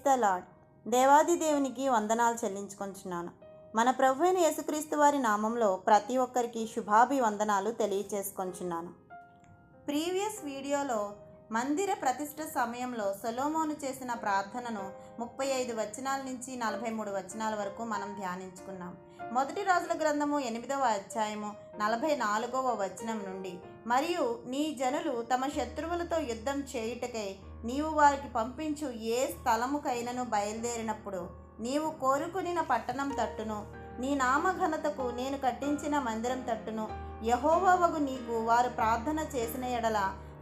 The lord. దేవాది దేవునికి వందనాలు చెల్లించుకొంచున్నాను. మన ప్రభు అయిన యేసుక్రీస్తు వారి నామంలో ప్రతి ఒక్కరికి శుభాభివందనాలు తెలియచేసుకొంచున్నాను. ప్రీవియస్ వీడియోలో మందిర ప్రతిష్ఠ సమయంలో సొలొమోను చేసిన ప్రార్థనను 35 వచనాల నుంచి 43 వచనాల వరకు మనం ధ్యానించుకున్నాం. మొదటి రాజుల గ్రంథము 8వ అధ్యాయము 44వ వచనం నుండి, మరియు నీ జనులు తమ శత్రువులతో యుద్ధం చేయుటకై నీవు వారికి పంపించు ఏ స్థలముకైనను బయలుదేరినప్పుడు నీవు కోరుకునిన పట్టణం తట్టును, నీ నామఘనతకు నేను కట్టించిన మందిరం తట్టును, యెహోవావగు నీకు వారు ప్రార్థన చేసిన ఎడల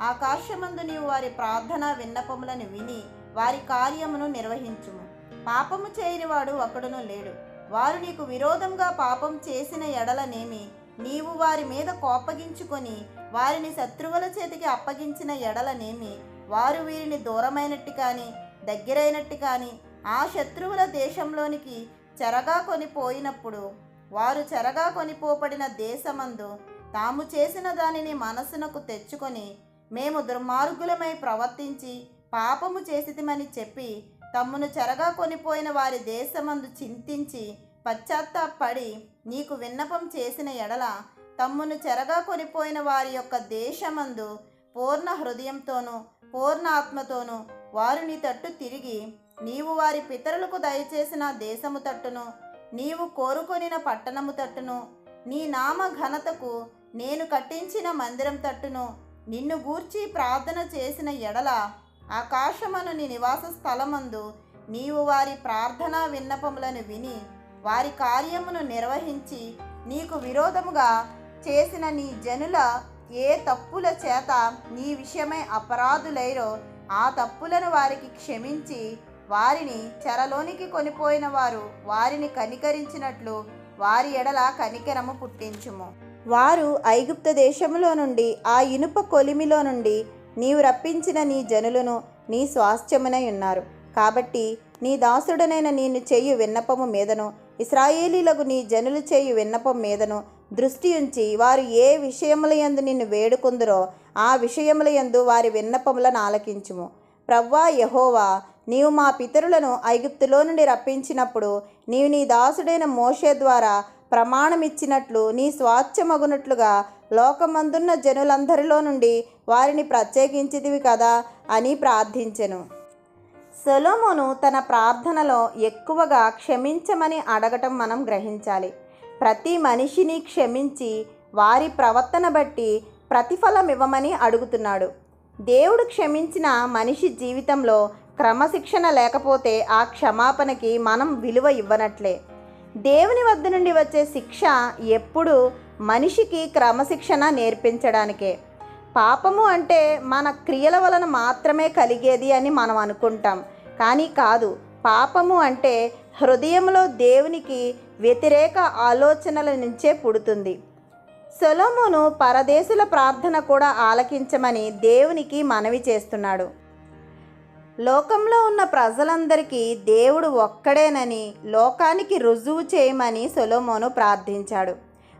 ఆకాశమందు నీవు వారి ప్రార్థన విన్నపములను విని వారి కార్యమును నిర్వహించుము. పాపము చేయనివాడు ఒకడును లేడు. వారు నీకు విరోధంగా పాపం చేసిన ఎడలనేమి నీవు వారి మీద కోపగించుకొని వారిని శత్రువుల చేతికి అప్పగించిన ఎడలనేమి వారు వీరిని దూరమైనట్టు కానీ దగ్గరైనట్టు కానీ ఆ శత్రువుల దేశంలోనికి చెరగా కొనిపోయినప్పుడు వారు చెరగా కొనిపోబడిన దేశమందు తాము చేసిన దానిని మనసునకు తెచ్చుకొని మేము దుర్మార్గులమై ప్రవర్తించి పాపము చేసితిమని చెప్పి తమ్మును చెరగా కొనిపోయిన వారి దేశమందు చింతించి పశ్చాత్తాపడి నీకు విన్నపం చేసిన ఎడల తమ్మును చెరగా కొనిపోయిన వారి యొక్క దేశమందు పూర్ణ హృదయంతోనూ పూర్ణ ఆత్మతోనూ వారు నీ తట్టు తిరిగి నీవు వారి పితరులకు దయచేసిన దేశము తట్టును, నీవు కోరుకొనిన పట్టణము తట్టును, నీ నామ ఘనతకు నేను కట్టించిన మందిరం తట్టును నిన్ను గూర్చి ప్రార్థన చేసిన ఎడల ఆకాశమను నీ నివాస స్థలమందు నీవు వారి ప్రార్థనా విన్నపములను విని వారి కార్యమును నిర్వహించి నీకు విరోధముగా చేసిన నీ జనుల ఏ తప్పుల చేత నీ విషయమై అపరాధులైరో ఆ తప్పులను వారికి క్షమించి వారిని చెరలోనికి కొనిపోయిన వారు వారిని కనికరించినట్లు వారి ఎడల కనికరము పుట్టించుము. వారు ఐగుప్తు దేశములో నుండి ఆ ఇనుప కొలిమిలో నుండి నీవు రప్పించిన నీ జనులను నీ స్వాస్థ్యమునై ఉన్నారు. కాబట్టి నీ దాసుడనైన నేను చేయు విన్నపము మీదను ఇశ్రాయేలీలకు నీ జనులు చేయు విన్నపం మీదను దృష్టి ఉంచి వారు ఏ విషయముల యందు నిన్ను వేడుకొందురో ఆ విషయముల యందు వారి విన్నపములను ఆలకించుము. ప్రవ్వా యెహోవా, నీవు మా పితరులను ఐగుప్తులో నుండి రప్పించినప్పుడు నీవు నీ దాసుడైన మోషే ద్వారా ప్రమాణమిచ్చినట్లు నీ స్వాస్థ్యమగునట్లుగా లోకమందున్న జనులందరిలో నుండి వారిని ప్రత్యేకించితివి కదా అని ప్రార్థించెను. సొలొమోను తన ప్రార్థనలో ఎక్కువగా క్షమించమని అడగటం మనం గ్రహించాలి. ప్రతి మనిషిని క్షమించి వారి ప్రవర్తన బట్టి ప్రతిఫలం ఇవ్వమని అడుగుతున్నాడు. దేవుడు క్షమించిన మనిషి జీవితంలో క్రమశిక్షణ లేకపోతే ఆ క్షమాపణకి మనం విలువ ఇవ్వనట్లే. దేవుని వద్ద నుండి వచ్చే శిక్ష ఎప్పుడు మనిషికి క్రమశిక్షణ నేర్పించడానికే. పాపము అంటే మన క్రియల వలన మాత్రమే కలిగేది అని మనం అనుకుంటాం, కానీ కాదు. పాపము అంటే హృదయంలో దేవునికి వ్యతిరేక ఆలోచనల నుంచే పుడుతుంది. సొలొమోను పరదేశుల ప్రార్థన కూడా ఆలకించమని దేవునికి మనవి చేస్తున్నాడు. లోకంలో ఉన్న ప్రజలందరికీ దేవుడు ఒక్కడేనని లోకానికి రుజువు చేయమని సొలొమోను ప్రార్థించాడు.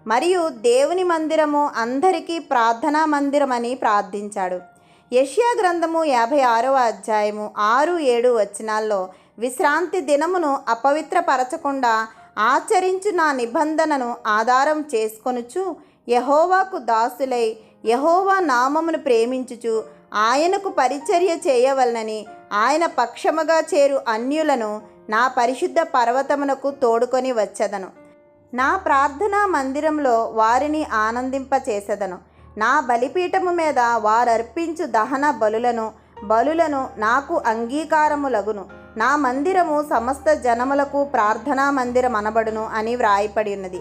మరియు దేవుని మందిరము అందరికీ ప్రార్థనా మందిరమని ప్రార్థించాడు. యెషయా గ్రంథము 56వ అధ్యాయము 6-7 వచనాల్లో, విశ్రాంతి దినమును అపవిత్రపరచకుండా ఆచరించు నా నిబంధనను ఆధారం చేసుకొనుచు యెహోవాకు దాసులై యెహోవా నామమును ప్రేమించుచు ఆయనకు పరిచర్య చేయవలనని ఆయన పక్షముగా చేరు అన్యులను నా పరిశుద్ధ పర్వతమునకు తోడుకొని వచ్చెదను. నా ప్రార్థనా మందిరంలో వారిని ఆనందింపచేసెదను. నా బలిపీఠము మీద వారర్పించు దహన బలులను నాకు అంగీకారములగును. నా మందిరము సమస్త జనములకు ప్రార్థనా మందిరం అనబడును అని వ్రాయపడి ఉన్నది.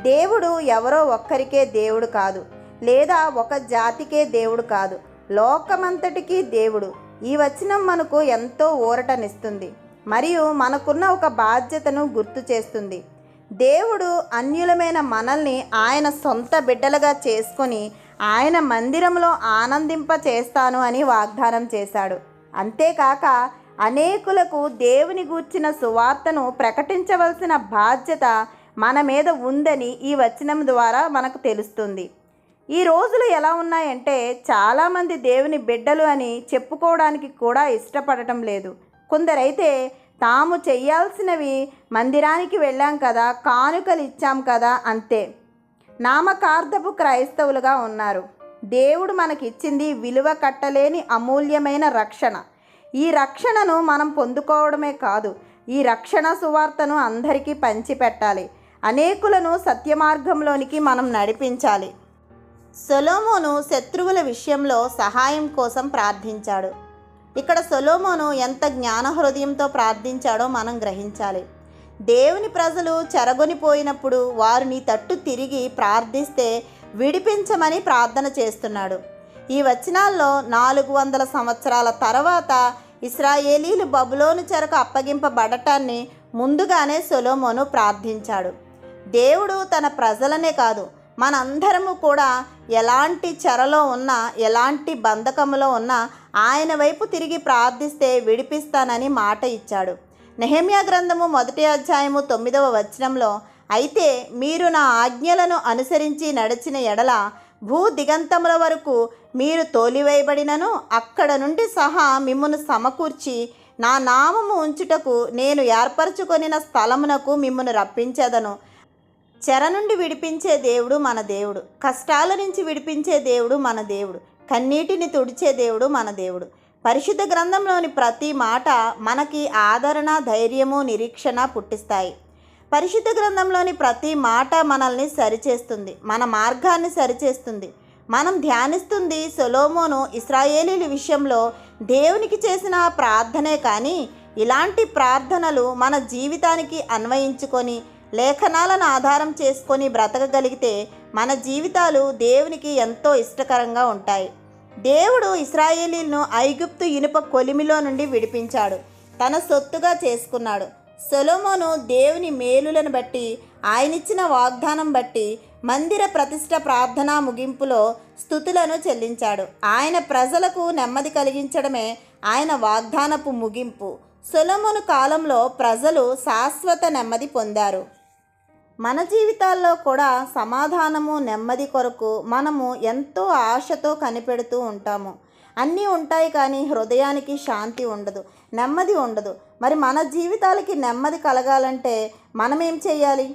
దేవుడు ఎవరో ఒక్కరికే దేవుడు కాదు, లేదా ఒక జాతికే దేవుడు కాదు, లోకమంతటికీ దేవుడు. ఈ వచనం మనకు ఎంతో ఊరటనిస్తుంది మరియు మనకున్న ఒక బాధ్యతను గుర్తు చేస్తుంది. దేవుడు అన్యులమైన మనల్ని ఆయన సొంత బిడ్డలుగా చేసుకొని ఆయన మందిరంలో ఆనందింప చేస్తాను అని వాగ్దానం చేశాడు. అంతేకాక అనేకులకు దేవుని గూర్చిన సువార్తను ప్రకటించవలసిన బాధ్యత మన మీద ఉందని ఈ వచనం ద్వారా మనకు తెలుస్తుంది. ఈ రోజులు ఎలా ఉన్నాయంటే చాలామంది దేవుని బిడ్డలు అని చెప్పుకోవడానికి కూడా ఇష్టపడటం లేదు. కొందరైతే తాము చెయ్యాల్సినవి మందిరానికి వెళ్ళాం కదా, కానుకలు ఇచ్చాం కదా, అంతే నామకార్థపు క్రైస్తవులుగా ఉన్నారు. దేవుడు మనకిచ్చింది విలువ కట్టలేని అమూల్యమైన రక్షణ. ఈ రక్షణను మనం పొందుకోవడమే కాదు, ఈ రక్షణ సువార్తను అందరికీ పంచిపెట్టాలి. అనేకులను సత్యమార్గంలోనికి మనం నడిపించాలి. సొలొమోను శత్రువుల విషయంలో సహాయం కోసం ప్రార్థించాడు. ఇక్కడ సొలొమోను ఎంత జ్ఞాన హృదయంతో ప్రార్థించాడో మనం గ్రహించాలి. దేవుని ప్రజలు చెరగొనిపోయినప్పుడు వారు నీ తట్టు తిరిగి ప్రార్థిస్తే విడిపించమని ప్రార్థన చేస్తున్నాడు. ఈ వచనాల్లో 400 సంవత్సరాల తర్వాత ఇశ్రాయేలీలు బబులోను చెరకు అప్పగింపబడటాన్ని ముందుగానే సొలొమోను ప్రార్థించాడు. దేవుడు తన ప్రజలనే కాదు, మనందరము కూడా ఎలాంటి చెరలో ఉన్నా, ఎలాంటి బంధకములో ఉన్నా ఆయన వైపు తిరిగి ప్రార్థిస్తే విడిపిస్తానని మాట ఇచ్చాడు. నెహెమ్యా గ్రంథము 1వ అధ్యాయము 9వ వచనంలో, అయితే మీరు నా ఆజ్ఞలను అనుసరించి నడిచిన ఎడల భూ దిగంతముల వరకు మీరు తోలివేయబడినను అక్కడ నుండి సహా మిమ్మును సమకూర్చి నా నామము ఉంచుటకు నేను ఏర్పరచుకొనిన స్థలమునకు మిమ్మును రప్పించెదను. చెర నుండి విడిపించే దేవుడు మన దేవుడు, కష్టాల నుంచి విడిపించే దేవుడు మన దేవుడు, కన్నీటిని తుడిచే దేవుడు మన దేవుడు. పరిశుద్ధ గ్రంథంలోని ప్రతి మాట మనకి ఆదరణ, ధైర్యము, నిరీక్షణ పుట్టిస్తాయి. పరిశుద్ధ గ్రంథంలోని ప్రతి మాట మనల్ని సరిచేస్తుంది, మన మార్గాన్ని సరిచేస్తుంది. మనం ధ్యానిస్తుంది సొలొమోను ఇశ్రాయేలీల విషయంలో దేవునికి చేసిన ప్రార్థనే. కానీ ఇలాంటి ప్రార్థనలు మన జీవితానికి అన్వయించుకొని లేఖనాలను ఆధారం చేసుకొని బ్రతకగలిగితే మన జీవితాలు దేవునికి ఎంతో ఇష్టకరంగా ఉంటాయి. దేవుడు ఇశ్రాయేలీలను ఐగుప్తు ఇనుప కొలిమిలో నుండి విడిపించాడు, తన సొత్తుగా చేసుకున్నాడు. సొలొమోను దేవుని మేలులను బట్టి, ఆయనిచ్చిన వాగ్దానం బట్టి మందిర ప్రతిష్ట ప్రార్థనా ముగింపులో స్తుతులను చెల్లించాడు. ఆయన ప్రజలకు నెమ్మది కలిగించడమే ఆయన వాగ్దానపు ముగింపు. సొలొమోను కాలంలో ప్రజలు శాశ్వత నెమ్మది పొందారు. మన జీవితాల్లో కూడా సమాధానము, నెమ్మది కొరకు మనము ఎంతో ఆశతో కనిపెడుతూ ఉంటాము. అన్నీ ఉంటాయి కానీ హృదయానికి శాంతి ఉండదు, నెమ్మది ఉండదు. మరి మన జీవితాలకి నెమ్మది కలగాలంటే మనమేం చేయాలి?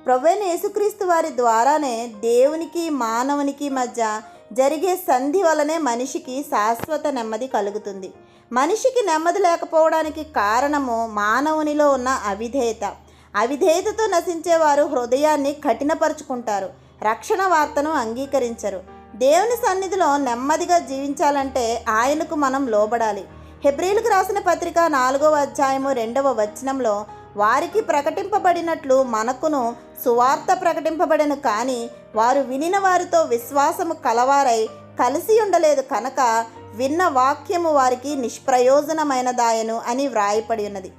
ప్రభువైన యేసుక్రీస్తు వారి ద్వారానే దేవునికి మానవునికి మధ్య జరిగే సంధి వలనే మనిషికి శాశ్వత నెమ్మది కలుగుతుంది. మనిషికి నెమ్మది లేకపోవడానికి కారణము మానవునిలో ఉన్న అవిధేయత. అవిధేయతతో నశించేవారు హృదయాన్ని కఠినపరుచుకుంటారు, రక్షణ వార్తను అంగీకరించరు. దేవుని సన్నిధిలో నెమ్మదిగా జీవించాలంటే ఆయనకు మనం లోబడాలి. హెబ్రీయులకు రాసిన పత్రిక 4వ అధ్యాయము 2వ వచనంలో, వారికి ప్రకటింపబడినట్లు మనకును సువార్త ప్రకటింపబడెను, కానీ వారు వినిన వారితో విశ్వాసము కలవారై కలిసి ఉండలేదు కనుక విన్న వాక్యము వారికి నిష్ప్రయోజనమైనదాయను అని వ్రాయపడి ఉన్నది.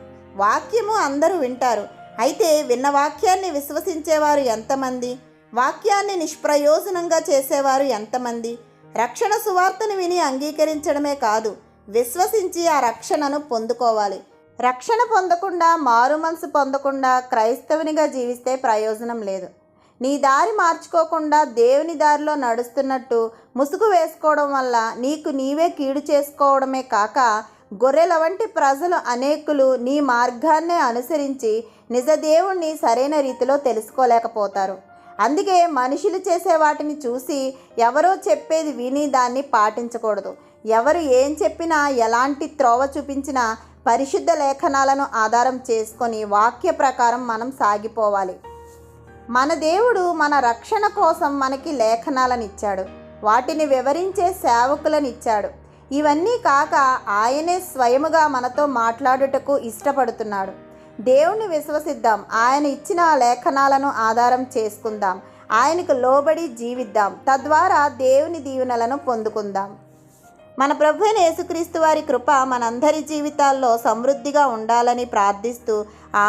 వాక్యము అందరూ వింటారు, అయితే విన్న వాక్యాన్ని విశ్వసించేవారు ఎంతమంది? వాక్యాన్ని నిష్ప్రయోజనంగా చేసేవారు ఎంతమంది? రక్షణ సువార్తను విని అంగీకరించడమే కాదు, విశ్వసించి ఆ రక్షణను పొందుకోవాలి. రక్షణ పొందకుండా, మారు మనసు పొందకుండా క్రైస్తవునిగా జీవిస్తే ప్రయోజనం లేదు. నీ దారి మార్చుకోకుండా దేవుని దారిలో నడుస్తున్నట్టు ముసుగు వేసుకోవడం వల్ల నీకు నీవే కీడు చేసుకోవడమే కాక, గొర్రెల వంటి ప్రజలు అనేకులు నీ మార్గాన్నే అనుసరించి నిజ దేవుణ్ణి సరైన రీతిలో తెలుసుకోలేకపోతారు. అందుకే మనుషులు చేసే వాటిని చూసి ఎవరో చెప్పేది విని దాన్ని పాటించకూడదు. ఎవరు ఏం చెప్పినా, ఎలాంటి త్రోవ చూపించినా పరిశుద్ధ లేఖనాలను ఆధారం చేసుకొని వాక్య ప్రకారం మనం సాగిపోవాలి. మన దేవుడు మన రక్షణ కోసం మనకి లేఖనాలను ఇచ్చాడు, వాటిని వివరించే సేవకులను ఇచ్చాడు. ఇవన్నీ కాక ఆయనే స్వయముగా మనతో మాట్లాడుటకు ఇష్టపడుతున్నాడు. దేవుణ్ణి విశ్వసిద్దాం, ఆయన ఇచ్చిన లేఖనాలను ఆధారం చేసుకుందాం, ఆయనకు లోబడి జీవిద్దాం, తద్వారా దేవుని దీవెనలను పొందుకుందాం. మన ప్రభువైన యేసుక్రీస్తు వారి కృప మనందరి జీవితాల్లో సమృద్ధిగా ఉండాలని ప్రార్థిస్తూ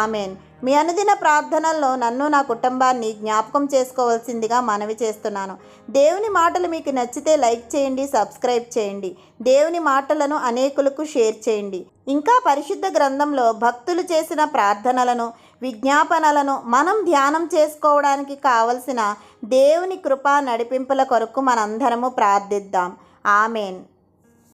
ఆమెన్. మీ అనుదిన ప్రార్థనల్లో నన్ను, నా కుటుంబాన్ని జ్ఞాపకం చేసుకోవాల్సిందిగా మనవి చేస్తున్నాను. దేవుని మాటలు మీకు నచ్చితే లైక్ చేయండి, సబ్స్క్రైబ్ చేయండి. దేవుని మాటలను అనేకులకు షేర్ చేయండి. ఇంకా పరిశుద్ధ గ్రంథంలో భక్తులు చేసిన ప్రార్థనలను, విజ్ఞాపనలను మనం ధ్యానం చేసుకోవడానికి కావలసిన దేవుని కృపా నడిపింపుల కొరకు మనందరము ప్రార్థిద్దాం. ఆమెన్.